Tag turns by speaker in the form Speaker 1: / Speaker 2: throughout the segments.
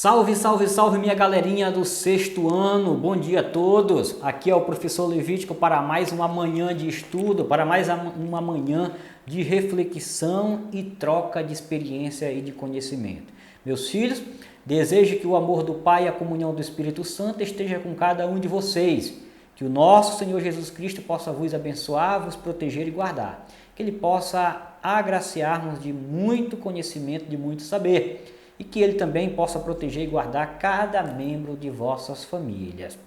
Speaker 1: Salve, salve, salve minha galerinha do sexto ano, bom dia a todos. Aqui é o professor Levítico para mais uma manhã de estudo, para mais uma manhã de reflexão e troca de experiência e de conhecimento. Meus filhos, desejo que o amor do Pai e a comunhão do Espírito Santo esteja com cada um de vocês. Que o nosso Senhor Jesus Cristo possa vos abençoar, vos proteger e guardar. Que Ele possa agraciar-nos de muito conhecimento, de muito saber. E que Ele também possa proteger e guardar cada membro de vossas famílias.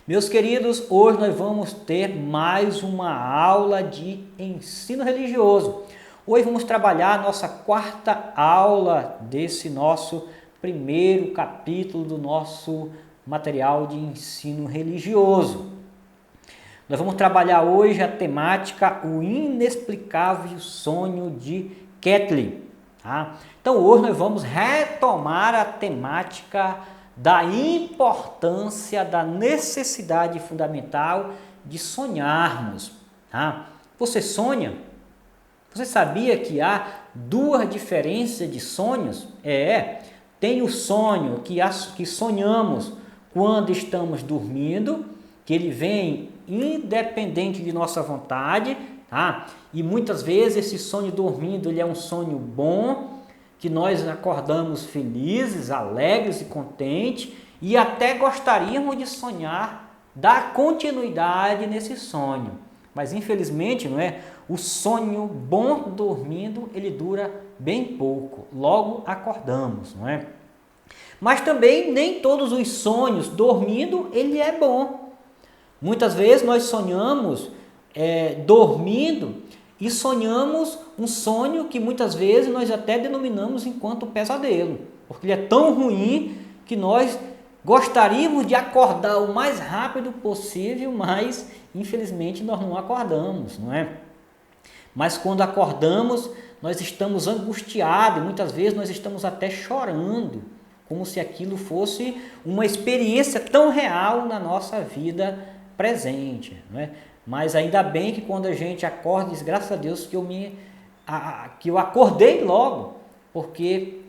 Speaker 1: Meus queridos, hoje nós vamos ter mais uma aula de ensino religioso. Hoje vamos trabalhar a nossa quarta aula desse nosso primeiro capítulo do nosso material de ensino religioso. Nós vamos trabalhar hoje a temática O Inexplicável Sonho de Kettler. Tá? Então hoje nós vamos retomar a temática da importância, da necessidade fundamental de sonharmos. Tá? Você sonha? Você sabia que há duas diferenças de sonhos? Tem o sonho que sonhamos quando estamos dormindo, que ele vem independente de nossa vontade, tá? E muitas vezes esse sonho dormindo ele é um sonho bom, que nós acordamos felizes, alegres e contentes e até gostaríamos de sonhar, dar continuidade nesse sonho. Mas infelizmente, não é? O sonho bom dormindo, ele dura bem pouco, logo acordamos, não é? Mas também nem todos os sonhos dormindo, ele é bom. Muitas vezes nós sonhamos dormindo e sonhamos um sonho que muitas vezes nós até denominamos enquanto pesadelo, porque ele é tão ruim que nós gostaríamos de acordar o mais rápido possível, mas infelizmente nós não acordamos, não é? Mas quando acordamos, nós estamos angustiados, muitas vezes nós estamos até chorando, como se aquilo fosse uma experiência tão real na nossa vida presente, não é? Mas ainda bem que quando a gente acorda, diz, graças a Deus que eu acordei logo, porque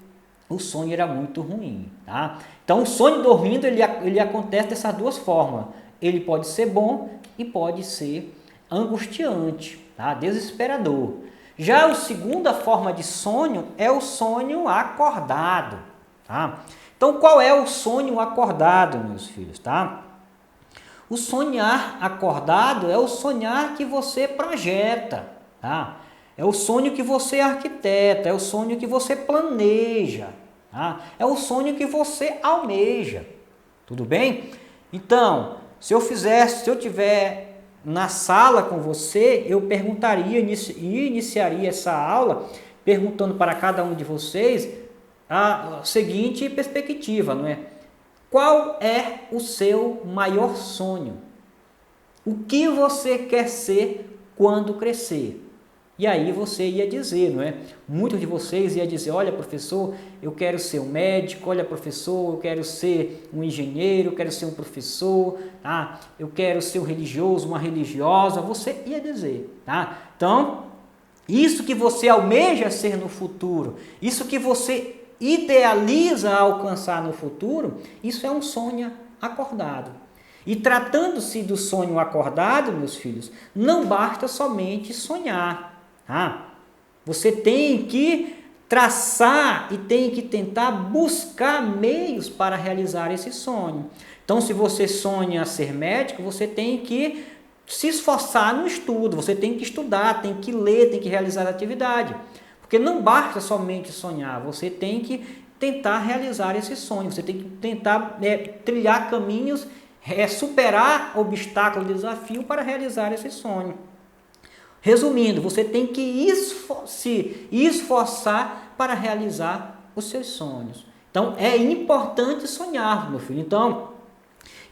Speaker 1: o sonho era muito ruim, tá? Então o sonho dormindo ele acontece dessas duas formas. Ele pode ser bom e pode ser angustiante, tá? Desesperador. Já a segunda forma de sonho é o sonho acordado, tá? Então qual é o sonho acordado, meus filhos, tá? O sonhar acordado é o sonhar que você projeta, tá? É o sonho que você arquiteta, é o sonho que você planeja, tá? É o sonho que você almeja, tudo bem? Então, se eu tiver na sala com você, eu perguntaria e iniciaria essa aula perguntando para cada um de vocês a seguinte perspectiva, não é? Qual é o seu maior sonho? O que você quer ser quando crescer? E aí você ia dizer, não é? Muitos de vocês iam dizer, olha professor, eu quero ser um médico, olha professor, eu quero ser um engenheiro, eu quero ser um professor, tá? Eu quero ser um religioso, uma religiosa, você ia dizer, tá? Então, isso que você almeja ser no futuro, isso que você idealiza alcançar no futuro, isso é um sonho acordado. E tratando-se do sonho acordado, meus filhos, não basta somente sonhar, tá? Você tem que traçar e tem que tentar buscar meios para realizar esse sonho. Então, se você sonha ser médico, você tem que se esforçar no estudo, você tem que estudar, tem que ler, tem que realizar a atividade. Porque não basta somente sonhar, você tem que tentar realizar esse sonho, você tem que tentar trilhar caminhos, superar obstáculos, desafio para realizar esse sonho. Resumindo, você tem que se esforçar para realizar os seus sonhos. Então, é importante sonhar, meu filho. Então,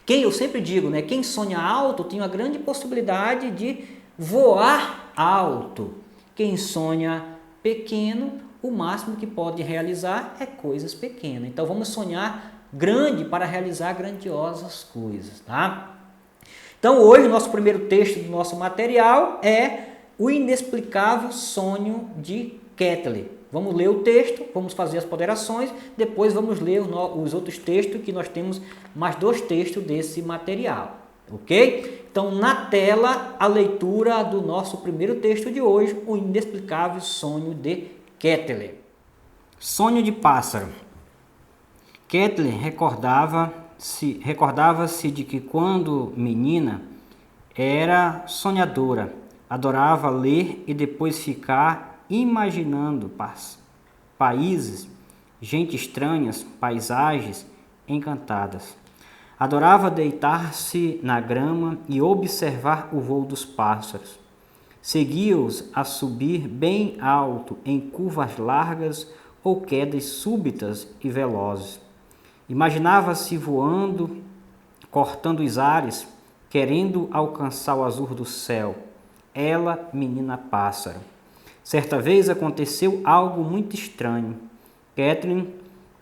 Speaker 1: eu sempre digo, né, quem sonha alto tem uma grande possibilidade de voar alto. Quem sonha pequeno, o máximo que pode realizar é coisas pequenas. Então vamos sonhar grande para realizar grandiosas coisas, tá? Então hoje o nosso primeiro texto do nosso material é O Inexplicável Sonho de Kettler. Vamos ler o texto, vamos fazer as ponderações, depois vamos ler os outros textos, que nós temos mais 2 textos desse material, ok? Então, na tela, a leitura do nosso primeiro texto de hoje, O Inexplicável Sonho de Kettler. Sonho de pássaro. Kettler recordava-se de que quando menina era sonhadora, adorava ler e depois ficar imaginando países, gente estranhas, paisagens encantadas. Adorava deitar-se na grama e observar o voo dos pássaros. Seguia-os a subir bem alto em curvas largas ou quedas súbitas e velozes. Imaginava-se voando, cortando os ares, querendo alcançar o azul do céu. Ela, menina pássaro. Certa vez aconteceu algo muito estranho. Kettler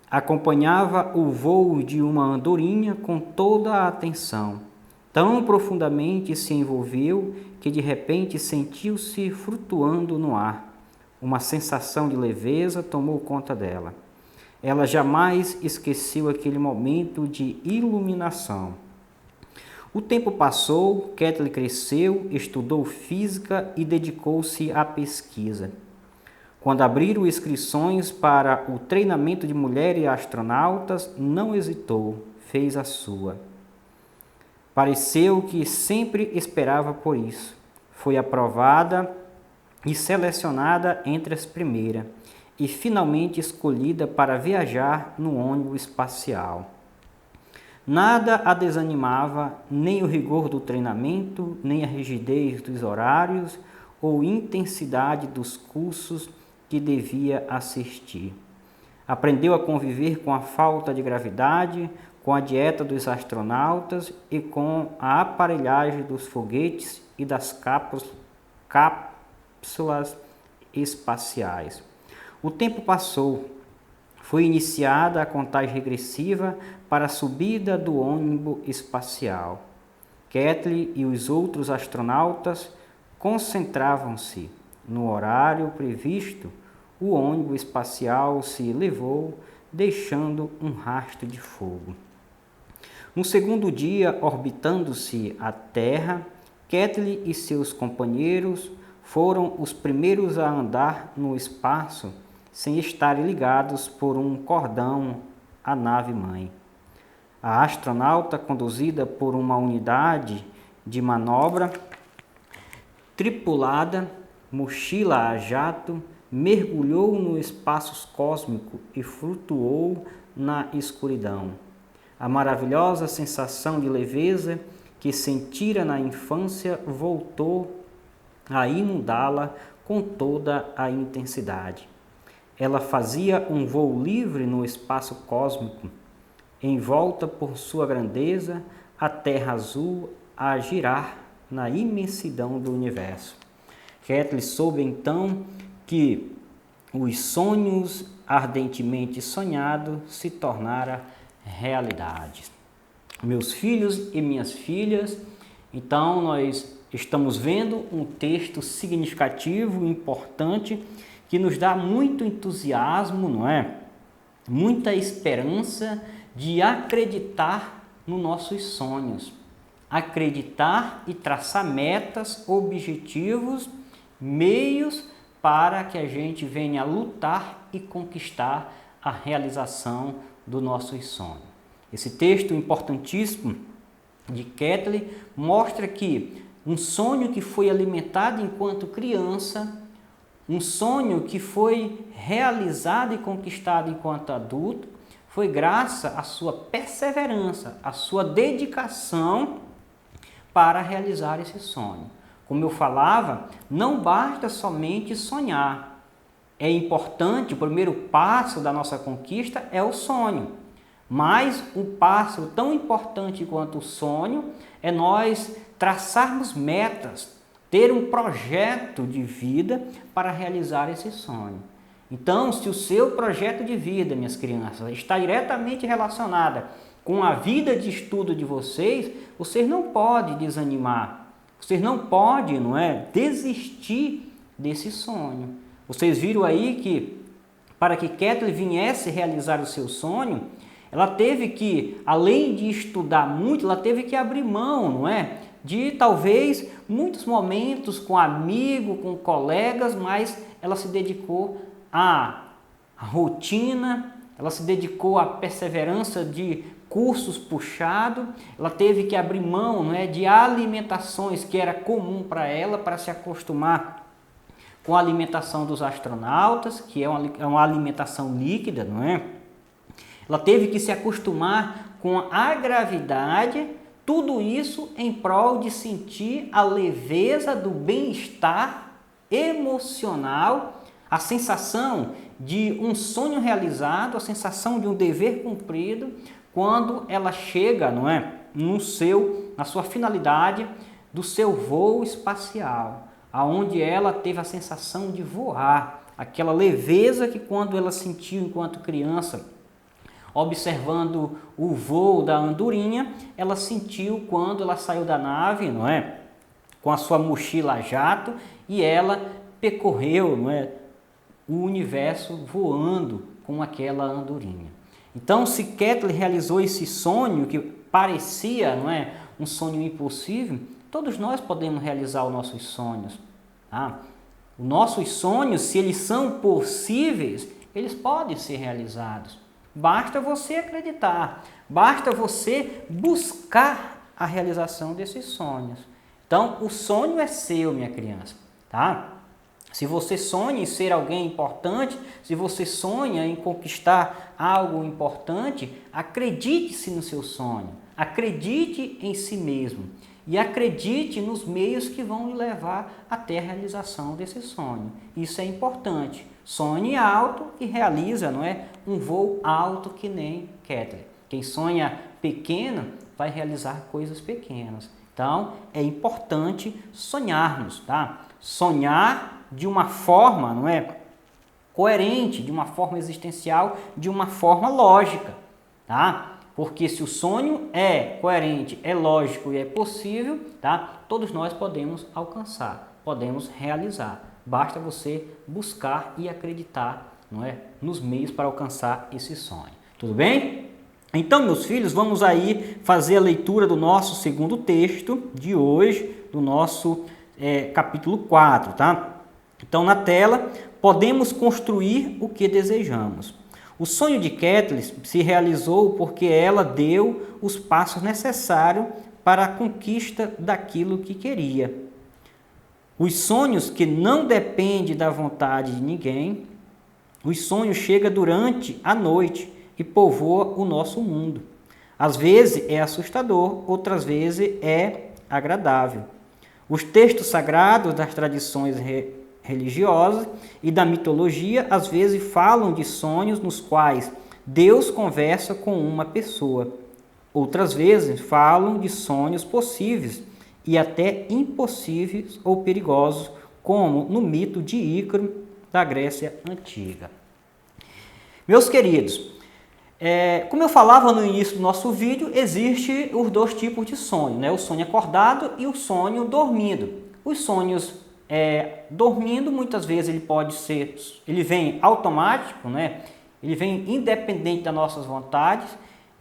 Speaker 1: acompanhava o voo de uma andorinha com toda a atenção. Tão profundamente se envolveu que de repente sentiu-se flutuando no ar. Uma sensação de leveza tomou conta dela. Ela jamais esqueceu aquele momento de iluminação. O tempo passou, Kettler cresceu, estudou física e dedicou-se à pesquisa. Quando abriram inscrições para o treinamento de mulheres astronautas, não hesitou, fez a sua. Pareceu que sempre esperava por isso. Foi aprovada e selecionada entre as primeiras, e finalmente escolhida para viajar no ônibus espacial. Nada a desanimava, nem o rigor do treinamento, nem a rigidez dos horários ou intensidade dos cursos que devia assistir. Aprendeu a conviver com a falta de gravidade, com a dieta dos astronautas e com a aparelhagem dos foguetes e das cápsulas espaciais. O tempo passou. Foi iniciada a contagem regressiva para a subida do ônibus espacial. Kettler e os outros astronautas concentravam-se. No horário previsto, o ônibus espacial se elevou, deixando um rastro de fogo. No segundo dia, orbitando-se a Terra, Kettler e seus companheiros foram os primeiros a andar no espaço sem estarem ligados por um cordão à nave-mãe. A astronauta, conduzida por uma unidade de manobra tripulada, mochila a jato, mergulhou no espaço cósmico e flutuou na escuridão. A maravilhosa sensação de leveza que sentira na infância voltou a inundá-la com toda a intensidade. Ela fazia um voo livre no espaço cósmico, envolta por sua grandeza, a terra azul a girar na imensidão do universo. Kettler soube então que os sonhos ardentemente sonhados se tornaram realidade. Meus filhos e minhas filhas, então nós estamos vendo um texto significativo, importante, que nos dá muito entusiasmo, não é? Muita esperança de acreditar nos nossos sonhos. Acreditar e traçar metas, objetivos, meios para que a gente venha a lutar e conquistar a realização do nosso sonho. Esse texto importantíssimo de Kettler mostra que um sonho que foi alimentado enquanto criança, um sonho que foi realizado e conquistado enquanto adulto, foi graças à sua perseverança, à sua dedicação para realizar esse sonho. Como eu falava, não basta somente sonhar. É importante, o primeiro passo da nossa conquista é o sonho. Mas um passo tão importante quanto o sonho é nós traçarmos metas, ter um projeto de vida para realizar esse sonho. Então, se o seu projeto de vida, minhas crianças, está diretamente relacionado com a vida de estudo de vocês, vocês não podem desanimar, vocês não podem, desistir desse sonho. Vocês viram aí que para que Kathleen viesse realizar o seu sonho, ela teve que, além de estudar muito, ela teve que abrir mão, não é? De talvez muitos momentos com amigo, com colegas, mas ela se dedicou à rotina, ela se dedicou à perseverança de cursos puxados, ela teve que abrir mão, não é, de alimentações que era comum para ela, para se acostumar com a alimentação dos astronautas, que é uma alimentação líquida, não é? Ela teve que se acostumar com a gravidade, tudo isso em prol de sentir a leveza do bem-estar emocional, a sensação de um sonho realizado, a sensação de um dever cumprido, quando ela chega, não é, na sua finalidade do seu voo espacial, aonde ela teve a sensação de voar, aquela leveza que quando ela sentiu enquanto criança, observando o voo da andorinha, ela sentiu quando ela saiu da nave, não é, com a sua mochila a jato, e ela percorreu, não é, o universo voando com aquela andorinha. Então, se Kathleen realizou esse sonho que parecia, não é, um sonho impossível, todos nós podemos realizar os nossos sonhos. Tá? Os nossos sonhos, se eles são possíveis, eles podem ser realizados. Basta você acreditar, basta você buscar a realização desses sonhos. Então, o sonho é seu, minha criança, tá? Se você sonha em ser alguém importante, se você sonha em conquistar algo importante, acredite-se no seu sonho, acredite em si mesmo e acredite nos meios que vão lhe levar até a realização desse sonho. Isso é importante. Sonhe alto e realiza, não é, um voo alto que nem Kathleen. Quem sonha pequeno vai realizar coisas pequenas. Então, é importante sonharmos, tá? Sonhar de uma forma, não é, coerente, de uma forma existencial, de uma forma lógica, tá? Porque se o sonho é coerente, é lógico e é possível, tá? Todos nós podemos alcançar, podemos realizar. Basta você buscar e acreditar, não é, nos meios para alcançar esse sonho. Tudo bem? Então, meus filhos, vamos aí fazer a leitura do nosso segundo texto de hoje, do nosso capítulo 4, tá? Então, na tela, podemos construir o que desejamos. O sonho de Kathleen se realizou porque ela deu os passos necessários para a conquista daquilo que queria. Os sonhos que não dependem da vontade de ninguém, os sonhos chegam durante a noite e povoam o nosso mundo. Às vezes é assustador, outras vezes é agradável. Os textos sagrados das tradições religiosas e da mitologia às vezes falam de sonhos nos quais Deus conversa com uma pessoa. Outras vezes falam de sonhos possíveis e até impossíveis ou perigosos, como no mito de Ícaro da Grécia Antiga. Meus queridos, como eu falava no início do nosso vídeo, existem os dois tipos de sonho, né? O sonho acordado e o sonho dormindo. Os sonhos dormindo, muitas vezes ele vem automático, né? Ele vem independente das nossas vontades.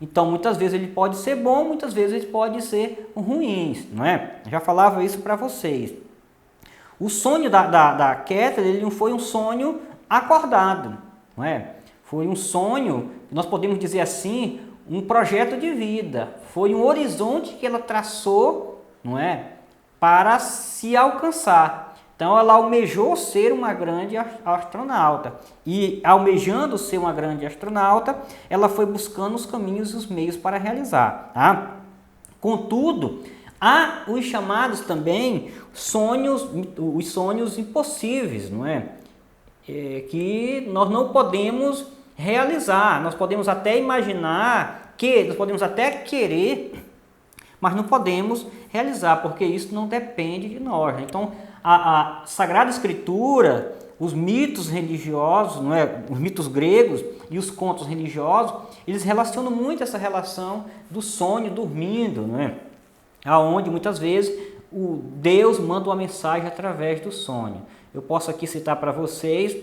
Speaker 1: Então, muitas vezes ele pode ser bom, muitas vezes ele pode ser ruim, não é? Eu já falava isso para vocês. O sonho da Kathleen, ele não foi um sonho acordado, não é? Foi um sonho, nós podemos dizer assim, um projeto de vida. Foi um horizonte que ela traçou, não é? Para se alcançar. Então, ela almejou ser uma grande astronauta. E, almejando ser uma grande astronauta, ela foi buscando os caminhos e os meios para realizar. Tá? Contudo, há os chamados também os sonhos impossíveis, não é? Que nós não podemos realizar. Nós podemos até imaginar, nós podemos até querer, mas não podemos realizar, porque isso não depende de nós. Então, a Sagrada Escritura, os mitos religiosos, não é? Os mitos gregos e os contos religiosos, eles relacionam muito essa relação do sonho dormindo, não é? Aonde muitas vezes o Deus manda uma mensagem através do sonho. Eu posso aqui citar para vocês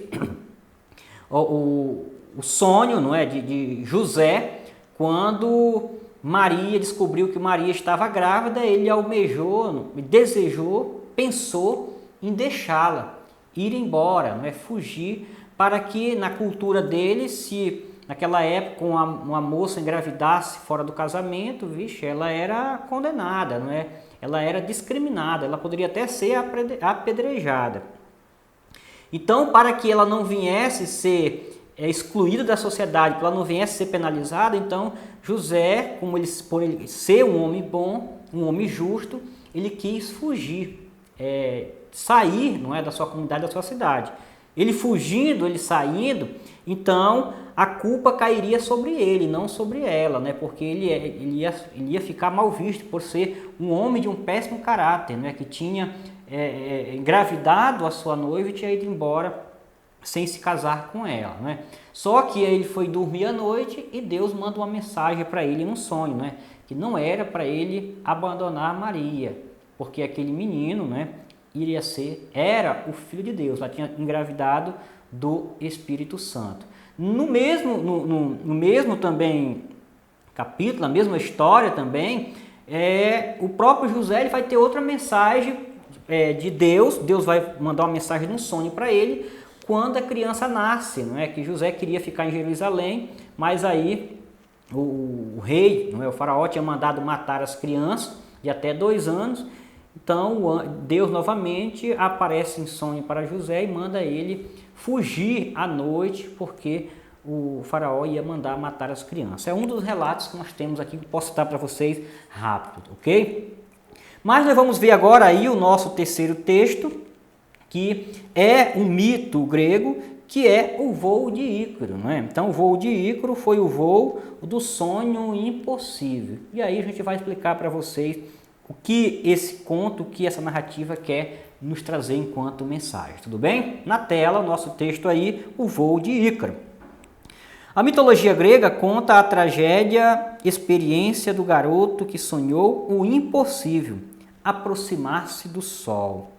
Speaker 1: o sonho, não é, de José, quando Maria descobriu que Maria estava grávida, ele almejou, desejou, pensou em deixá-la, ir embora, não é, fugir, para que na cultura dele, se naquela época uma moça engravidasse fora do casamento, vixe, ela era condenada, não é? Ela era discriminada, ela poderia até ser apedrejada. Então, para que ela não viesse ser excluída da sociedade, para ela não viesse ser penalizada, então José, por ele ser um homem bom, um homem justo, ele quis fugir, sair, não é, da sua comunidade, da sua cidade. Ele fugindo, ele saindo, então a culpa cairia sobre ele, não sobre ela, né? Porque ele ia ficar mal visto por ser um homem de um péssimo caráter, né? Que tinha engravidado a sua noiva e tinha ido embora sem se casar com ela, né? Só que ele foi dormir à noite e Deus manda uma mensagem para ele num sonho, né? Que não era para ele abandonar Maria, porque aquele menino, né, era o Filho de Deus, ela tinha engravidado do Espírito Santo. No mesmo também capítulo, na mesma história também, o próprio José ele vai ter outra mensagem de Deus. Deus vai mandar uma mensagem num sonho para ele quando a criança nasce, não é? Que José queria ficar em Jerusalém, mas aí o rei, não é? O faraó tinha mandado matar as crianças de até 2 anos. Então Deus novamente aparece em sonho para José e manda ele fugir à noite, porque o faraó ia mandar matar as crianças. É um dos relatos que nós temos aqui, que posso citar para vocês rápido, ok? Mas nós vamos ver agora aí o nosso terceiro texto, que é um mito grego, que é o voo de Ícaro, não é? Então o voo de Ícaro foi o voo do sonho impossível. E aí a gente vai explicar para vocês o que esse conto, o que essa narrativa quer nos trazer enquanto mensagem, tudo bem? Na tela, o nosso texto aí, o voo de Ícaro. A mitologia grega conta a tragédia, experiência do garoto que sonhou o impossível, aproximar-se do sol.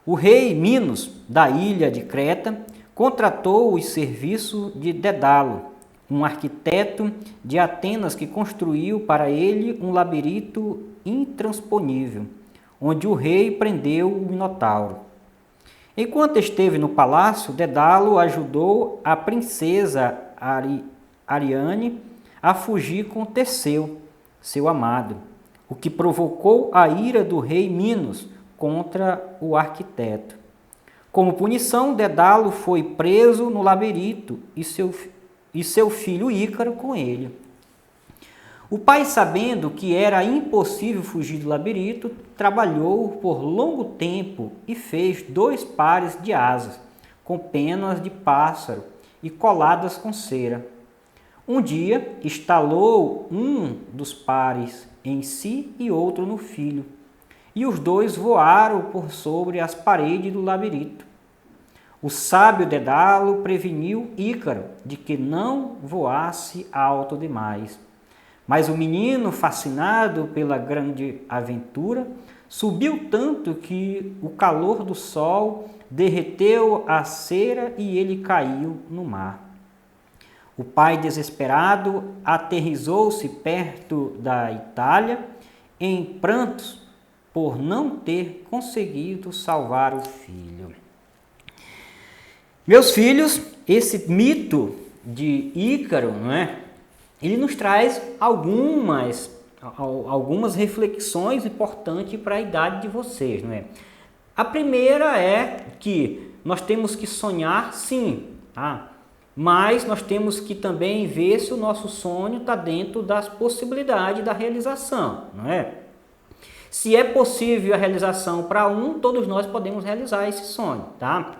Speaker 1: O rei Minos, da ilha de Creta, contratou os serviços de Dédalo, um arquiteto de Atenas que construiu para ele um labirinto intransponível, onde o rei prendeu o Minotauro. Enquanto esteve no palácio, Dédalo ajudou a princesa Ariane a fugir com Teseu, seu amado, o que provocou a ira do rei Minos contra o arquiteto. Como punição, Dédalo foi preso no labirinto e seu filho Ícaro com ele. O pai, sabendo que era impossível fugir do labirinto, trabalhou por longo tempo e fez 2 pares de asas, com penas de pássaro e coladas com cera. Um dia, instalou um dos pares em si e outro no filho, e os 2 voaram por sobre as paredes do labirinto. O sábio Dédalo preveniu Ícaro de que não voasse alto demais. Mas o menino, fascinado pela grande aventura, subiu tanto que o calor do sol derreteu a cera e ele caiu no mar. O pai, desesperado, aterrissou-se perto da Itália, em prantos, por não ter conseguido salvar o filho. Meus filhos, esse mito de Ícaro, não é? Ele nos traz algumas reflexões importantes para a idade de vocês, não é? A primeira é que nós temos que sonhar, sim, tá? Mas nós temos que também ver se o nosso sonho está dentro das possibilidades da realização, não é? Se é possível a realização para todos nós podemos realizar esse sonho, tá?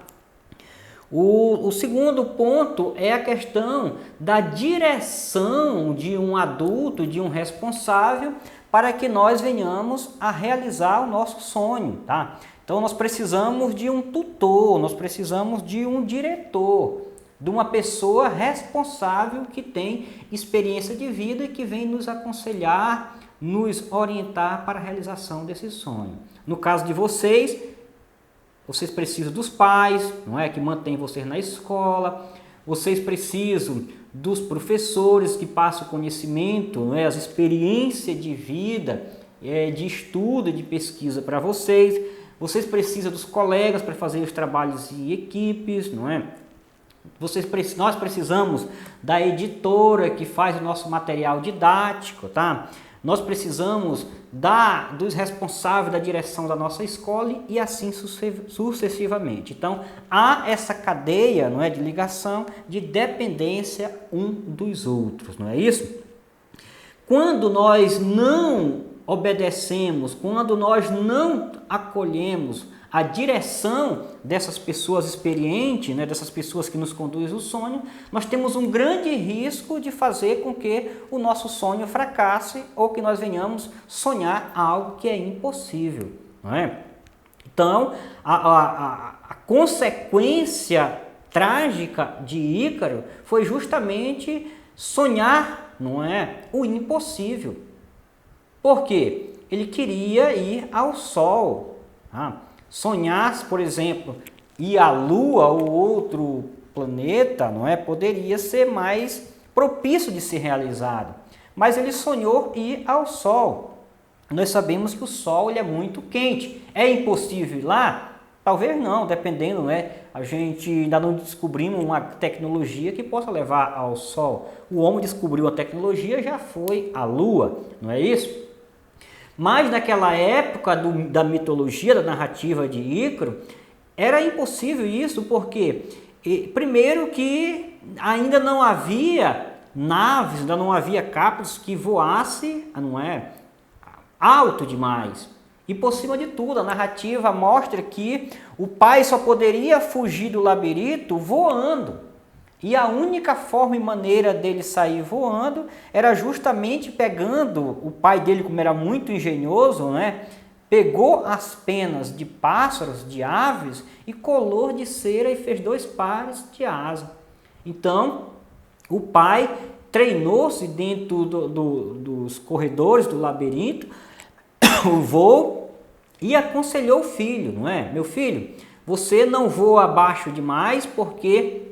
Speaker 1: O segundo ponto é a questão da direção de um adulto, de um responsável, para que nós venhamos a realizar o nosso sonho, tá? Então nós precisamos de um tutor, nós precisamos de um diretor, de uma pessoa responsável que tem experiência de vida e que vem nos aconselhar, nos orientar para a realização desse sonho. No caso de vocês precisam dos pais, não é, que mantêm vocês na escola. vocês precisam dos professores que passam o conhecimento, né, as experiências de vida, de estudo, de pesquisa para vocês. Vocês precisam dos colegas para fazer os trabalhos em equipes, não é? Nós precisamos da editora que faz o nosso material didático, tá? Nós precisamos dos responsáveis da direção da nossa escola e assim sucessivamente. Então, há essa cadeia, não é, de ligação, de dependência um dos outros, não é isso? Quando nós não obedecemos, quando nós não acolhemos a direção dessas pessoas experientes, né, dessas pessoas que nos conduzem o sonho, nós temos um grande risco de fazer com que o nosso sonho fracasse ou que nós venhamos sonhar algo que é impossível, não é? Então, a consequência trágica de Ícaro foi justamente sonhar, não é, o impossível. Por quê? Ele queria ir ao sol, sonhar, por exemplo, ir à Lua ou outro planeta, não é? Poderia ser mais propício de ser realizado. Mas ele sonhou ir ao Sol. Nós sabemos que o Sol ele é muito quente. É impossível ir lá? Talvez não, dependendo, né? A gente ainda não descobrimos uma tecnologia que possa levar ao Sol. O homem descobriu a tecnologia, já foi à Lua, não é isso? Mas naquela época da mitologia, da narrativa de Ícaro, era impossível isso, porque primeiro que ainda não havia naves, ainda não havia cápsulas que voasse, não é, alto demais. E por cima de tudo, a narrativa mostra que o pai só poderia fugir do labirinto voando. E a única forma e maneira dele sair voando era justamente pegando, o pai dele, como era muito engenhoso, né, pegou as penas de pássaros, de aves, e colou de cera e fez 2 pares de asa. Então, o pai treinou-se dentro dos corredores do labirinto, o voo, e aconselhou o filho, não é? Meu filho, você não voa abaixo demais, porque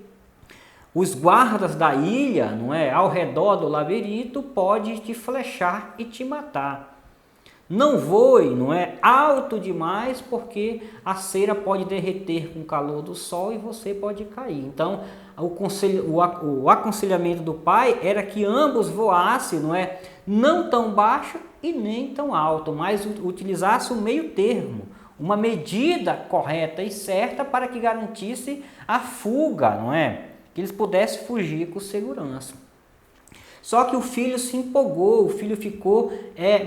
Speaker 1: os guardas da ilha, não é, ao redor do labirinto, pode te flechar e te matar. Não voe, não é, alto demais, porque a cera pode derreter com o calor do sol e você pode cair. Então, o aconselhamento do pai era que ambos voassem, não é, não tão baixo e nem tão alto, mas utilizasse o meio termo, uma medida correta e certa para que garantisse a fuga, não é? Que eles pudessem fugir com segurança. Só que o filho se empolgou, o filho ficou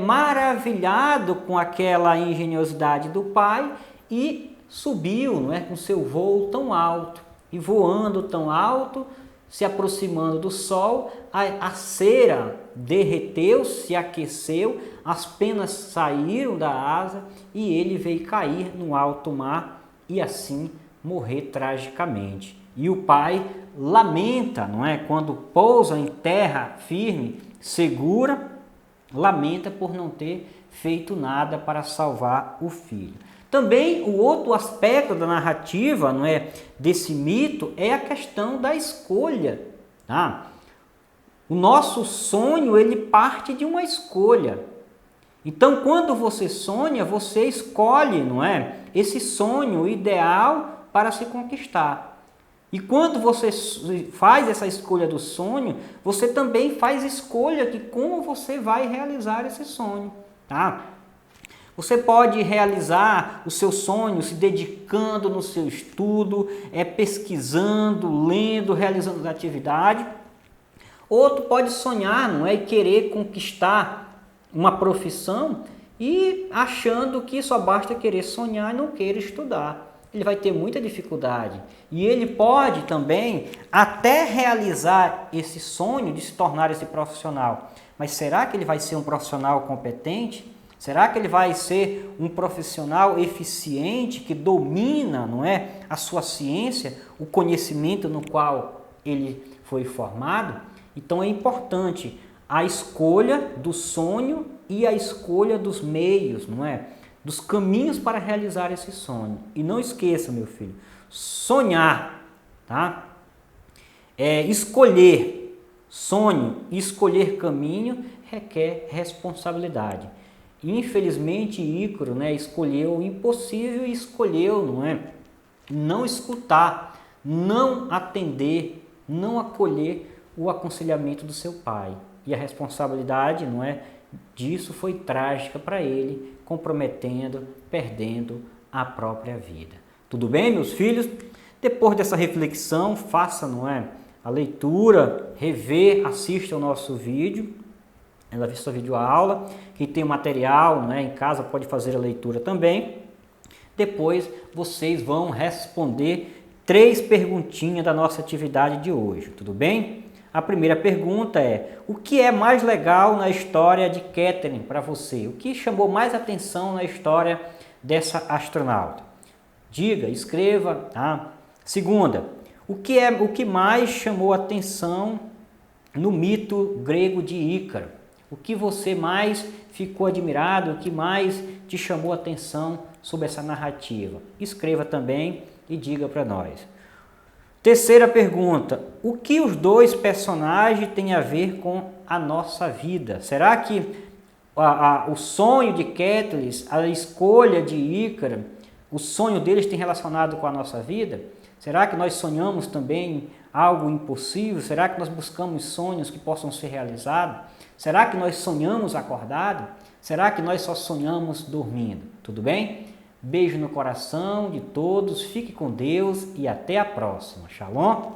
Speaker 1: maravilhado com aquela engenhosidade do pai e subiu, não é, com seu voo tão alto. E voando tão alto, se aproximando do sol, a cera derreteu, se aqueceu, as penas saíram da asa e ele veio cair no alto mar e assim morrer tragicamente. E o pai lamenta, não é? Quando pousa em terra firme, segura, lamenta por não ter feito nada para salvar o filho. Também o outro aspecto da narrativa, não é, desse mito é a questão da escolha, tá? O nosso sonho, ele parte de uma escolha. Então, quando você sonha, você escolhe, não é, esse sonho ideal para se conquistar. E quando você faz essa escolha do sonho, você também faz escolha de como você vai realizar esse sonho, tá? Você pode realizar o seu sonho se dedicando no seu estudo, pesquisando, lendo, realizando atividade. Outro pode sonhar, não é, e querer conquistar uma profissão e achando que só basta querer sonhar e não querer estudar. Ele vai ter muita dificuldade. E ele pode também até realizar esse sonho de se tornar esse profissional. Mas será que ele vai ser um profissional competente? Será que ele vai ser um profissional eficiente que domina, não é, a sua ciência, o conhecimento no qual ele foi formado? Então é importante a escolha do sonho e a escolha dos meios, não é? Dos caminhos para realizar esse sonho. E não esqueça, meu filho, sonhar, tá? Escolher sonho e escolher caminho requer responsabilidade. Infelizmente, Ícaro, né, escolheu o impossível e escolheu, não escutar, não atender, não acolher o aconselhamento do seu pai. E a responsabilidade, disso foi trágica para ele, comprometendo, perdendo a própria vida. Tudo bem, meus filhos? Depois dessa reflexão, faça, a leitura, rever, assista o nosso vídeo, essa videoaula. Quem tem material, em casa pode fazer a leitura também. Depois vocês vão responder 3 perguntinhas da nossa atividade de hoje, tudo bem? A primeira pergunta é: o que é mais legal na história de Catherine para você? O que chamou mais atenção na história dessa astronauta? Diga, escreva, tá? Segunda, o que mais chamou atenção no mito grego de Ícaro? O que você mais ficou admirado, o que mais te chamou atenção sobre essa narrativa? Escreva também e diga para nós. Terceira pergunta, o que os 2 personagens têm a ver com a nossa vida? Será que o sonho de Catherine, a escolha de Ícaro, o sonho deles tem relacionado com a nossa vida? Será que nós sonhamos também algo impossível? Será que nós buscamos sonhos que possam ser realizados? Será que nós sonhamos acordado? Será que nós só sonhamos dormindo? Tudo bem? Beijo no coração de todos, fique com Deus e até a próxima. Shalom!